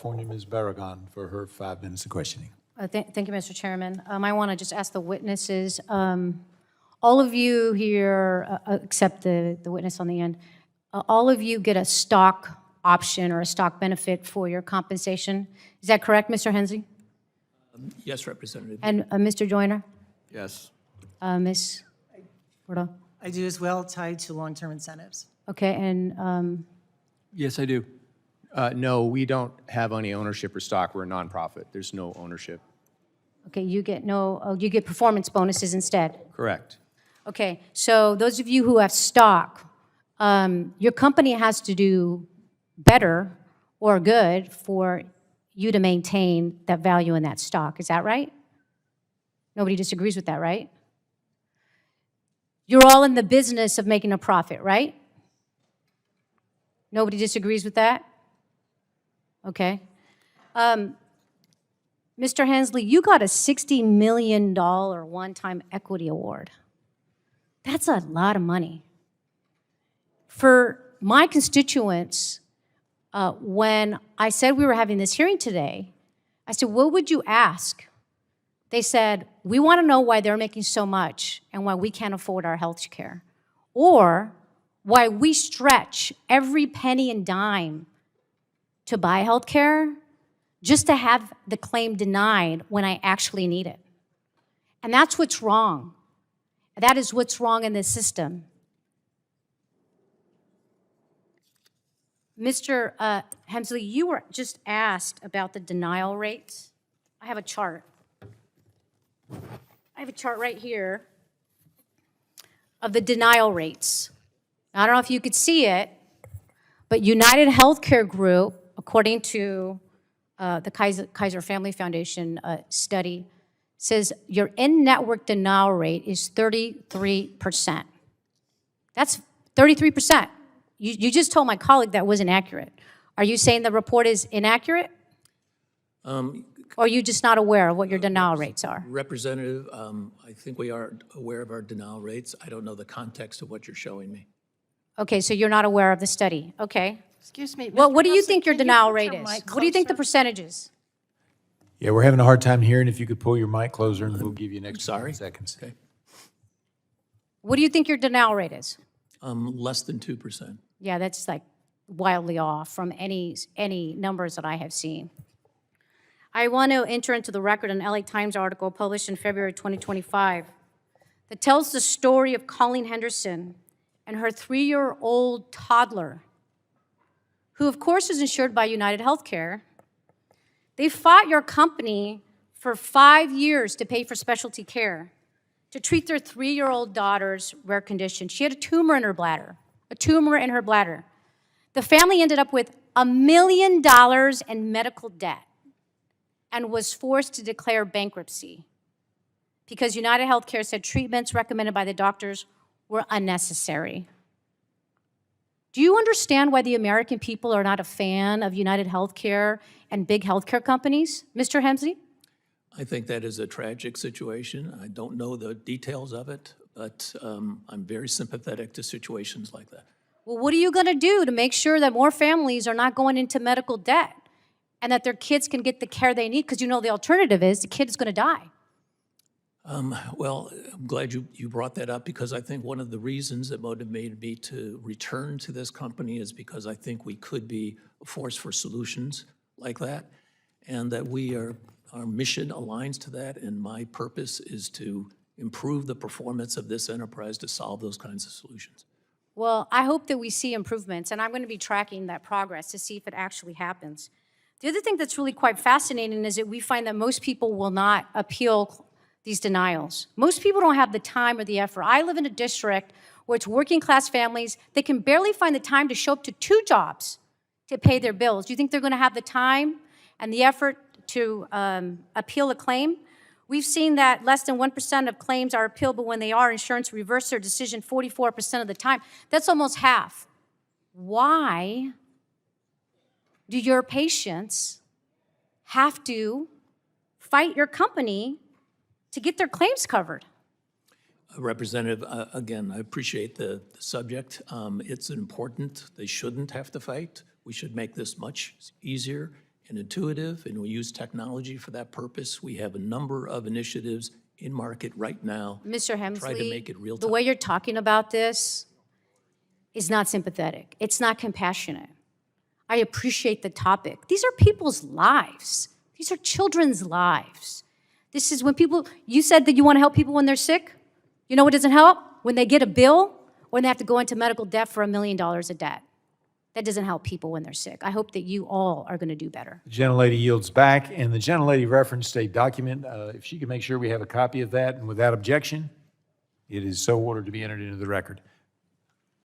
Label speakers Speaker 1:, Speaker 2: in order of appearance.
Speaker 1: California, Ms. Barragan, for her 5 minutes of questioning.
Speaker 2: Thank you, Mr. Chairman. I want to just ask the witnesses, all of you here, except the witness on the end, all of you get a stock option or a stock benefit for your compensation. Is that correct, Mr. Hemsley?
Speaker 3: Yes, Representative.
Speaker 2: And Mr. Joyner?
Speaker 3: Yes.
Speaker 2: Ms. Bordeaux?
Speaker 4: I do as well, tied to long-term incentives.
Speaker 2: Okay, and
Speaker 5: Yes, I do. No, we don't have any ownership or stock. We're a nonprofit. There's no ownership.
Speaker 2: okay, you get you get performance bonuses instead.
Speaker 5: Correct.
Speaker 2: Okay, so those of you who have stock, your company has to do better or good for you to maintain that value in that stock. Is that right? Nobody disagrees with that, right? You're all in the business of making a profit, right? Nobody disagrees with that? Okay. Mr. Hemsley, you got a $60 million one-time equity award. That's a lot of money. For my constituents, when I said we were having this hearing today, I said, what would you ask? They said, we want to know why they're making so much and why we can't afford our health care, or why we stretch every penny and dime to buy health care just to have the claim denied when I actually need it. And that's what's wrong. That is what's wrong in this system. Mr. Hemsley, you were just asked about the denial rates. I have a chart. I have a chart right here of the denial rates. I don't know if you could see it, but UnitedHealth Group, according to the Kaiser Family Foundation study, says your in-network denial rate is 33%. That's 33%. You just told my colleague that wasn't accurate. Are you saying the report is inaccurate? Or are you just not aware of what your denial rates are?
Speaker 3: Representative, I think we are aware of our denial rates. I don't know the context of what you're showing me.
Speaker 2: Okay, so you're not aware of the study. Okay.
Speaker 4: Excuse me.
Speaker 2: Well,
Speaker 4: Mr.
Speaker 2: what do you
Speaker 4: Nelson,
Speaker 2: think your
Speaker 4: can you
Speaker 2: denial
Speaker 4: put
Speaker 2: rate
Speaker 4: your
Speaker 2: is?
Speaker 4: mic
Speaker 2: What do you think the
Speaker 4: closer?
Speaker 2: percentage is?
Speaker 1: Yeah, we're having a hard time hearing. If you could pull your mic closer, and we'll give you an extra
Speaker 3: sorry?
Speaker 1: 10 seconds.
Speaker 3: Okay.
Speaker 2: What do you think your denial rate is?
Speaker 3: Less than 2%.
Speaker 2: Yeah, that's like wildly off from any numbers that I have seen. I want to enter into the record an LA Times article published in February 2025 that tells the story of Colleen Henderson and her 3-year-old toddler, who of course is insured by UnitedHealth. They fought your company for 5 years to pay for specialty care to treat their 3-year-old daughter's rare condition. She had a tumor in her bladder, The family ended up with $1 million in medical debt and was forced to declare bankruptcy because UnitedHealth said treatments recommended by the doctors were unnecessary. Do you understand why the American people are not a fan of UnitedHealth and big healthcare companies, Mr. Hemsley?
Speaker 3: I think that is a tragic situation. I don't know the details of it, but I'm very sympathetic to situations like that.
Speaker 2: Well, what are you going to do to make sure that more families are not going into medical debt and that their kids can get the care they need? Because you know the alternative is the kid is going to die.
Speaker 3: Well, I'm glad you brought that up because I think one of the reasons that motivated me to return to this company is because I think we could be a force for solutions like that, and that our mission aligns to that, and my purpose is to improve the performance of this enterprise to solve those kinds of solutions.
Speaker 2: Well, I hope that we see improvements, and I'm going to be tracking that progress to see if it actually happens. The other thing that's really quite fascinating is that we find that most people will not appeal these denials. Most people don't have the time or the effort. I live in a district where it's working class families. They can barely find the time to show up to 2 jobs to pay their bills. Do you think they're going to have the time and the effort to appeal a claim? We've seen that less than 1% of claims are appealable. When they are, insurance reverses their decision 44% of the time. That's almost half. Why do your patients have to fight your company to get their claims covered?
Speaker 3: Representative, again, I appreciate the subject. It's important. They shouldn't have to fight. We should make this much easier and intuitive, and we use technology for that purpose. We have a number of initiatives in market right now.
Speaker 2: Mr. Hemsley,
Speaker 3: Try to make it real
Speaker 2: the
Speaker 3: time.
Speaker 2: way you're talking about this is not sympathetic. It's not compassionate. I appreciate the topic. These are people's lives. These are children's lives. This is when people, you said that you want to help people when they're sick. You know what doesn't help? When they get a bill or they have to go into medical debt for $1 million of debt. That doesn't help people when they're sick. I hope that you all are going to do better.
Speaker 1: The gentlelady yields back, and the gentlelady referenced a document. If she could make sure we have a copy of that, and without objection, it is so ordered to be entered into the record.